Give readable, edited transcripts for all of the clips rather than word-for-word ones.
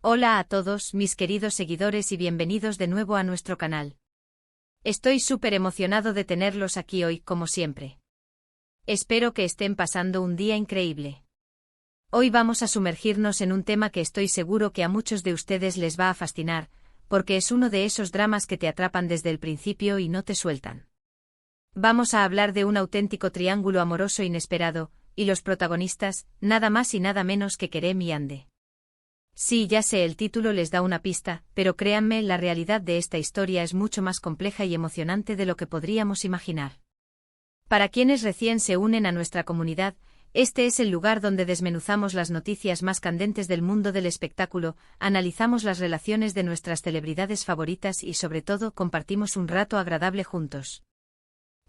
Hola a todos mis queridos seguidores y bienvenidos de nuevo a nuestro canal. Estoy súper emocionado de tenerlos aquí hoy, como siempre. Espero que estén pasando un día increíble. Hoy vamos a sumergirnos en un tema que estoy seguro que a muchos de ustedes les va a fascinar, porque es uno de esos dramas que te atrapan desde el principio y no te sueltan. Vamos a hablar de un auténtico triángulo amoroso inesperado, y los protagonistas, nada más y nada menos que Kerem y Hande. Sí, ya sé, el título les da una pista, pero créanme, la realidad de esta historia es mucho más compleja y emocionante de lo que podríamos imaginar. Para quienes recién se unen a nuestra comunidad, este es el lugar donde desmenuzamos las noticias más candentes del mundo del espectáculo, analizamos las relaciones de nuestras celebridades favoritas y sobre todo compartimos un rato agradable juntos.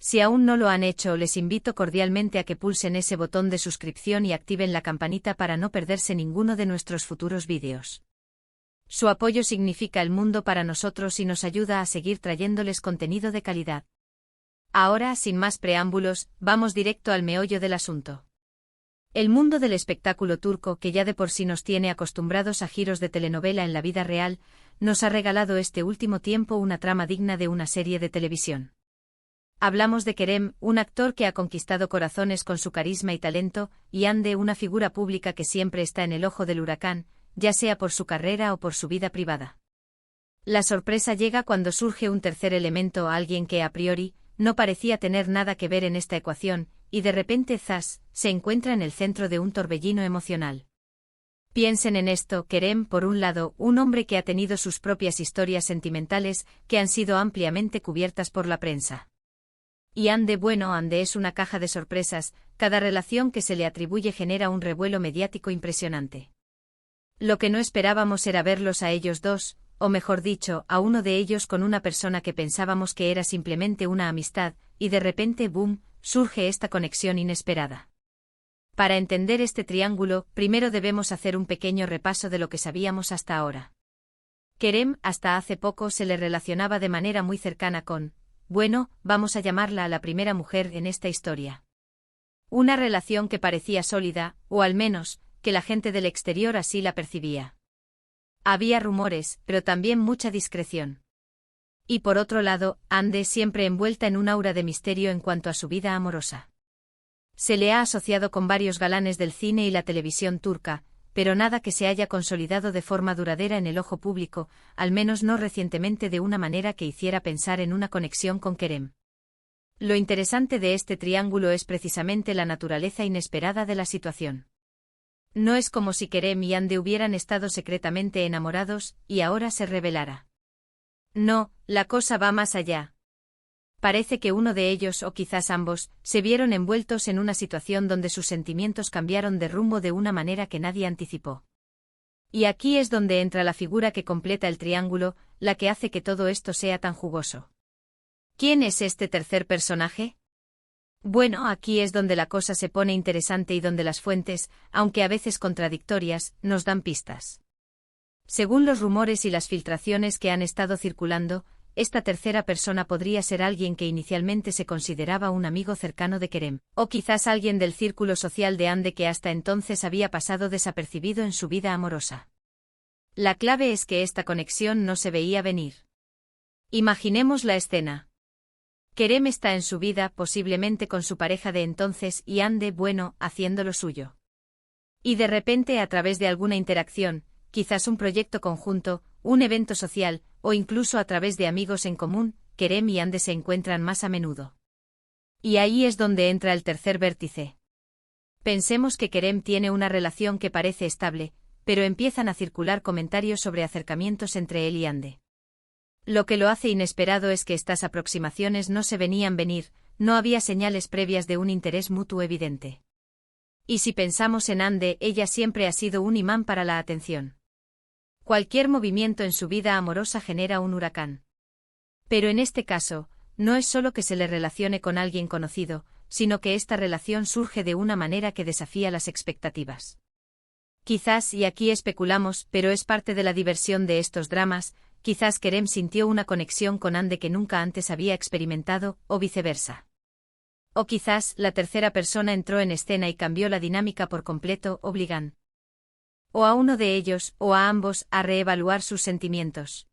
Si aún no lo han hecho, les invito cordialmente a que pulsen ese botón de suscripción y activen la campanita para no perderse ninguno de nuestros futuros vídeos. Su apoyo significa el mundo para nosotros y nos ayuda a seguir trayéndoles contenido de calidad. Ahora, sin más preámbulos, vamos directo al meollo del asunto. El mundo del espectáculo turco, que ya de por sí nos tiene acostumbrados a giros de telenovela en la vida real, nos ha regalado este último tiempo una trama digna de una serie de televisión. Hablamos de Kerem, un actor que ha conquistado corazones con su carisma y talento, y Hande, una figura pública que siempre está en el ojo del huracán, ya sea por su carrera o por su vida privada. La sorpresa llega cuando surge un tercer elemento, alguien que a priori no parecía tener nada que ver en esta ecuación, y de repente ¡zas!, se encuentra en el centro de un torbellino emocional. Piensen en esto: Kerem, por un lado, un hombre que ha tenido sus propias historias sentimentales que han sido ampliamente cubiertas por la prensa. Y Hande, bueno, Hande es una caja de sorpresas, cada relación que se le atribuye genera un revuelo mediático impresionante. Lo que no esperábamos era verlos a ellos dos, o mejor dicho, a uno de ellos con una persona que pensábamos que era simplemente una amistad, y de repente, ¡boom!, surge esta conexión inesperada. Para entender este triángulo, primero debemos hacer un pequeño repaso de lo que sabíamos hasta ahora. Kerem, hasta hace poco se le relacionaba de manera muy cercana con, bueno, vamos a llamarla a la primera mujer en esta historia. Una relación que parecía sólida, o al menos, que la gente del exterior así la percibía. Había rumores, pero también mucha discreción. Y por otro lado, Hande, siempre envuelta en un aura de misterio en cuanto a su vida amorosa. Se le ha asociado con varios galanes del cine y la televisión turca, pero nada que se haya consolidado de forma duradera en el ojo público, al menos no recientemente de una manera que hiciera pensar en una conexión con Kerem. Lo interesante de este triángulo es precisamente la naturaleza inesperada de la situación. No es como si Kerem y Hande hubieran estado secretamente enamorados y ahora se revelara. No, la cosa va más allá. Parece que uno de ellos, o quizás ambos, se vieron envueltos en una situación donde sus sentimientos cambiaron de rumbo de una manera que nadie anticipó. Y aquí es donde entra la figura que completa el triángulo, la que hace que todo esto sea tan jugoso. ¿Quién es este tercer personaje? Bueno, aquí es donde la cosa se pone interesante y donde las fuentes, aunque a veces contradictorias, nos dan pistas. Según los rumores y las filtraciones que han estado circulando, esta tercera persona podría ser alguien que inicialmente se consideraba un amigo cercano de Kerem, o quizás alguien del círculo social de Hande que hasta entonces había pasado desapercibido en su vida amorosa. La clave es que esta conexión no se veía venir. Imaginemos la escena. Kerem está en su vida, posiblemente con su pareja de entonces, y Hande, bueno, haciendo lo suyo. Y de repente, a través de alguna interacción, quizás un proyecto conjunto, un evento social, o incluso a través de amigos en común, Kerem y Hande se encuentran más a menudo. Y ahí es donde entra el tercer vértice. Pensemos que Kerem tiene una relación que parece estable, pero empiezan a circular comentarios sobre acercamientos entre él y Hande. Lo que lo hace inesperado es que estas aproximaciones no se venían venir, no había señales previas de un interés mutuo evidente. Y si pensamos en Hande, ella siempre ha sido un imán para la atención. Cualquier movimiento en su vida amorosa genera un huracán. Pero en este caso, no es solo que se le relacione con alguien conocido, sino que esta relación surge de una manera que desafía las expectativas. Quizás, y aquí especulamos, pero es parte de la diversión de estos dramas, quizás Kerem sintió una conexión con Hande que nunca antes había experimentado, o viceversa. O quizás, la tercera persona entró en escena y cambió la dinámica por completo, obligando O a uno de ellos, o a ambos, a reevaluar sus sentimientos.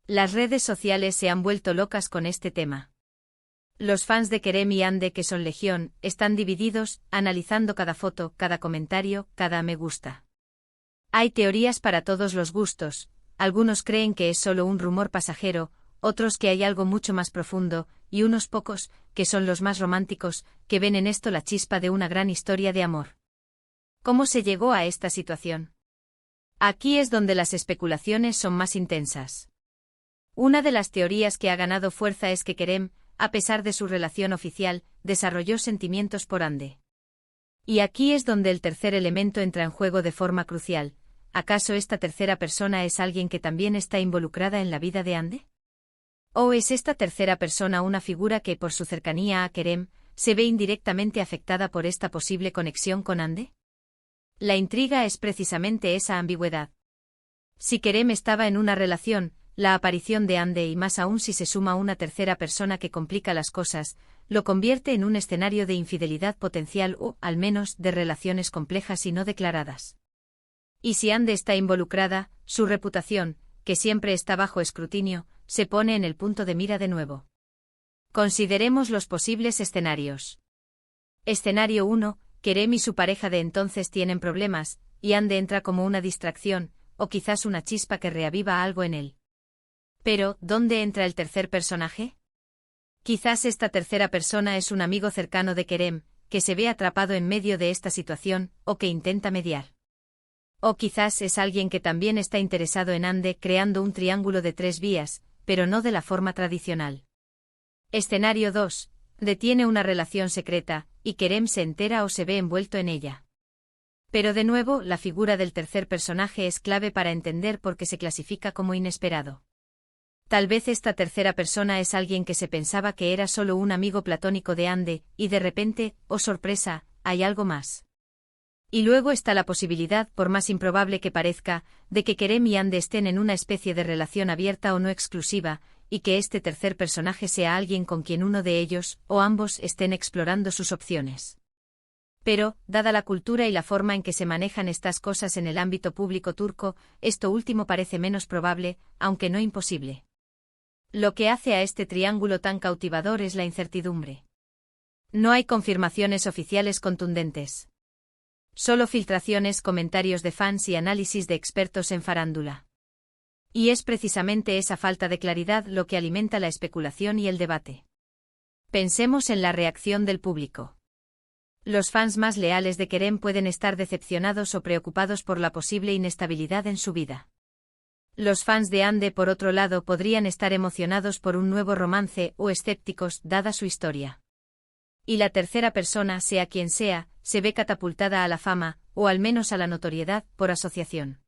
Las redes sociales se han vuelto locas con este tema. Los fans de Kerem y Hande, que son legión, están divididos, analizando cada foto, cada comentario, cada me gusta. Hay teorías para todos los gustos, algunos creen que es solo un rumor pasajero, otros que hay algo mucho más profundo, y unos pocos, que son los más románticos, que ven en esto la chispa de una gran historia de amor. ¿Cómo se llegó a esta situación? Aquí es donde las especulaciones son más intensas. Una de las teorías que ha ganado fuerza es que Kerem, a pesar de su relación oficial, desarrolló sentimientos por Hande. Y aquí es donde el tercer elemento entra en juego de forma crucial. ¿Acaso esta tercera persona es alguien que también está involucrada en la vida de Hande? ¿O es esta tercera persona una figura que, por su cercanía a Kerem, se ve indirectamente afectada por esta posible conexión con Hande? La intriga es precisamente esa ambigüedad. Si Kerem estaba en una relación, la aparición de Hande, y más aún si se suma una tercera persona que complica las cosas, lo convierte en un escenario de infidelidad potencial o, al menos, de relaciones complejas y no declaradas. Y si Hande está involucrada, su reputación, que siempre está bajo escrutinio, se pone en el punto de mira de nuevo. Consideremos los posibles escenarios. Escenario 1. Kerem y su pareja de entonces tienen problemas, y Hande entra como una distracción, o quizás una chispa que reaviva algo en él. Pero, ¿dónde entra el tercer personaje? Quizás esta tercera persona es un amigo cercano de Kerem, que se ve atrapado en medio de esta situación, o que intenta mediar. O quizás es alguien que también está interesado en Hande, creando un triángulo de 3 vías, pero no de la forma tradicional. Escenario 2. Detiene una relación secreta, y Kerem se entera o se ve envuelto en ella. Pero de nuevo, la figura del tercer personaje es clave para entender por qué se clasifica como inesperado. Tal vez esta tercera persona es alguien que se pensaba que era solo un amigo platónico de Hande, y de repente, oh sorpresa, hay algo más. Y luego está la posibilidad, por más improbable que parezca, de que Kerem y Hande estén en una especie de relación abierta o no exclusiva, y que este tercer personaje sea alguien con quien uno de ellos, o ambos, estén explorando sus opciones. Pero, dada la cultura y la forma en que se manejan estas cosas en el ámbito público turco, esto último parece menos probable, aunque no imposible. Lo que hace a este triángulo tan cautivador es la incertidumbre. No hay confirmaciones oficiales contundentes. Solo filtraciones, comentarios de fans y análisis de expertos en farándula. Y es precisamente esa falta de claridad lo que alimenta la especulación y el debate. Pensemos en la reacción del público. Los fans más leales de Kerem pueden estar decepcionados o preocupados por la posible inestabilidad en su vida. Los fans de Hande, por otro lado, podrían estar emocionados por un nuevo romance o escépticos, dada su historia. Y la tercera persona, sea quien sea, se ve catapultada a la fama, o al menos a la notoriedad, por asociación.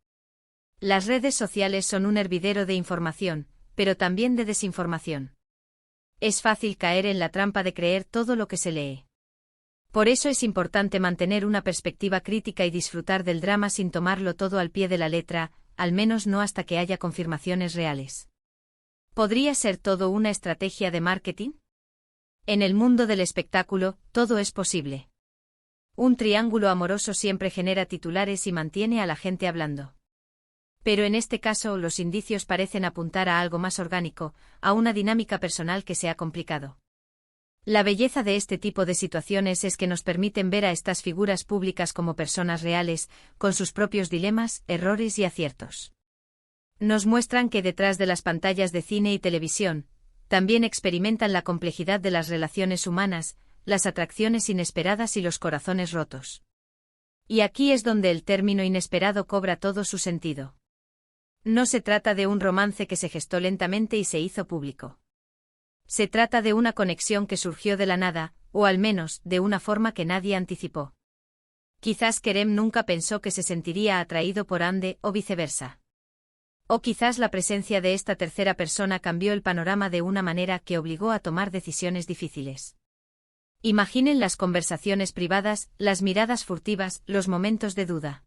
Las redes sociales son un hervidero de información, pero también de desinformación. Es fácil caer en la trampa de creer todo lo que se lee. Por eso es importante mantener una perspectiva crítica y disfrutar del drama sin tomarlo todo al pie de la letra, al menos no hasta que haya confirmaciones reales. ¿Podría ser todo una estrategia de marketing? En el mundo del espectáculo, todo es posible. Un triángulo amoroso siempre genera titulares y mantiene a la gente hablando. Pero en este caso, los indicios parecen apuntar a algo más orgánico, a una dinámica personal que se ha complicado. La belleza de este tipo de situaciones es que nos permiten ver a estas figuras públicas como personas reales, con sus propios dilemas, errores y aciertos. Nos muestran que detrás de las pantallas de cine y televisión, también experimentan la complejidad de las relaciones humanas, las atracciones inesperadas y los corazones rotos. Y aquí es donde el término inesperado cobra todo su sentido. No se trata de un romance que se gestó lentamente y se hizo público. Se trata de una conexión que surgió de la nada, o al menos, de una forma que nadie anticipó. Quizás Kerem nunca pensó que se sentiría atraído por Hande, o viceversa. O quizás la presencia de esta tercera persona cambió el panorama de una manera que obligó a tomar decisiones difíciles. Imaginen las conversaciones privadas, las miradas furtivas, los momentos de duda.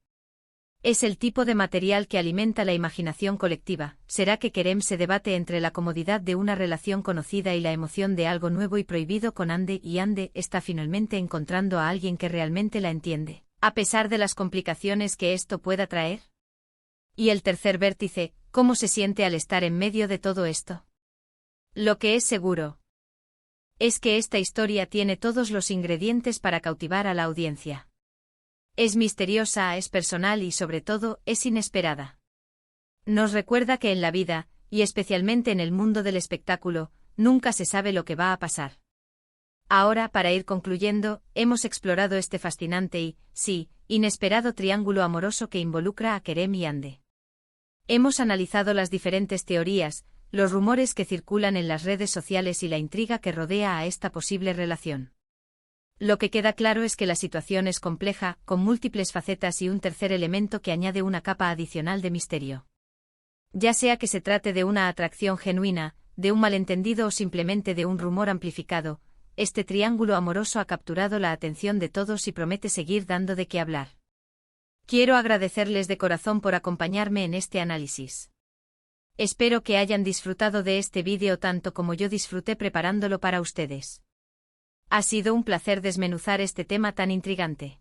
Es el tipo de material que alimenta la imaginación colectiva. ¿Será que Kerem se debate entre la comodidad de una relación conocida y la emoción de algo nuevo y prohibido con Hande, y Hande está finalmente encontrando a alguien que realmente la entiende? a pesar de las complicaciones que esto pueda traer? Y el tercer vértice, ¿cómo se siente al estar en medio de todo esto? Lo que es seguro es que esta historia tiene todos los ingredientes para cautivar a la audiencia. Es misteriosa, es personal y sobre todo, es inesperada. Nos recuerda que en la vida, y especialmente en el mundo del espectáculo, nunca se sabe lo que va a pasar. Ahora, para ir concluyendo, hemos explorado este fascinante y, sí, inesperado triángulo amoroso que involucra a Kerem y Hande. Hemos analizado las diferentes teorías, los rumores que circulan en las redes sociales y la intriga que rodea a esta posible relación. Lo que queda claro es que la situación es compleja, con múltiples facetas y un tercer elemento que añade una capa adicional de misterio. Ya sea que se trate de una atracción genuina, de un malentendido o simplemente de un rumor amplificado, este triángulo amoroso ha capturado la atención de todos y promete seguir dando de qué hablar. Quiero agradecerles de corazón por acompañarme en este análisis. Espero que hayan disfrutado de este vídeo tanto como yo disfruté preparándolo para ustedes. Ha sido un placer desmenuzar este tema tan intrigante.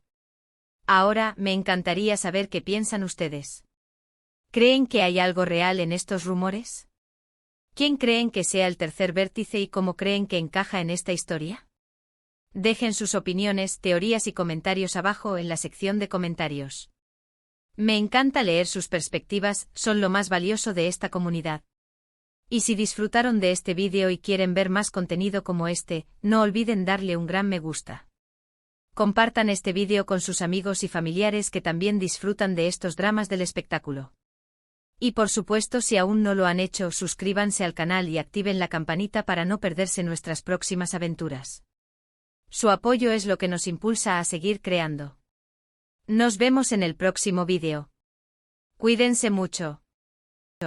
Ahora, me encantaría saber qué piensan ustedes. ¿Creen que hay algo real en estos rumores? ¿Quién creen que sea el tercer vértice y cómo creen que encaja en esta historia? Dejen sus opiniones, teorías y comentarios abajo en la sección de comentarios. Me encanta leer sus perspectivas, son lo más valioso de esta comunidad. Y si disfrutaron de este vídeo y quieren ver más contenido como este, no olviden darle un gran me gusta. Compartan este vídeo con sus amigos y familiares que también disfrutan de estos dramas del espectáculo. Y por supuesto, si aún no lo han hecho, suscríbanse al canal y activen la campanita para no perderse nuestras próximas aventuras. Su apoyo es lo que nos impulsa a seguir creando. Nos vemos en el próximo vídeo. Cuídense mucho.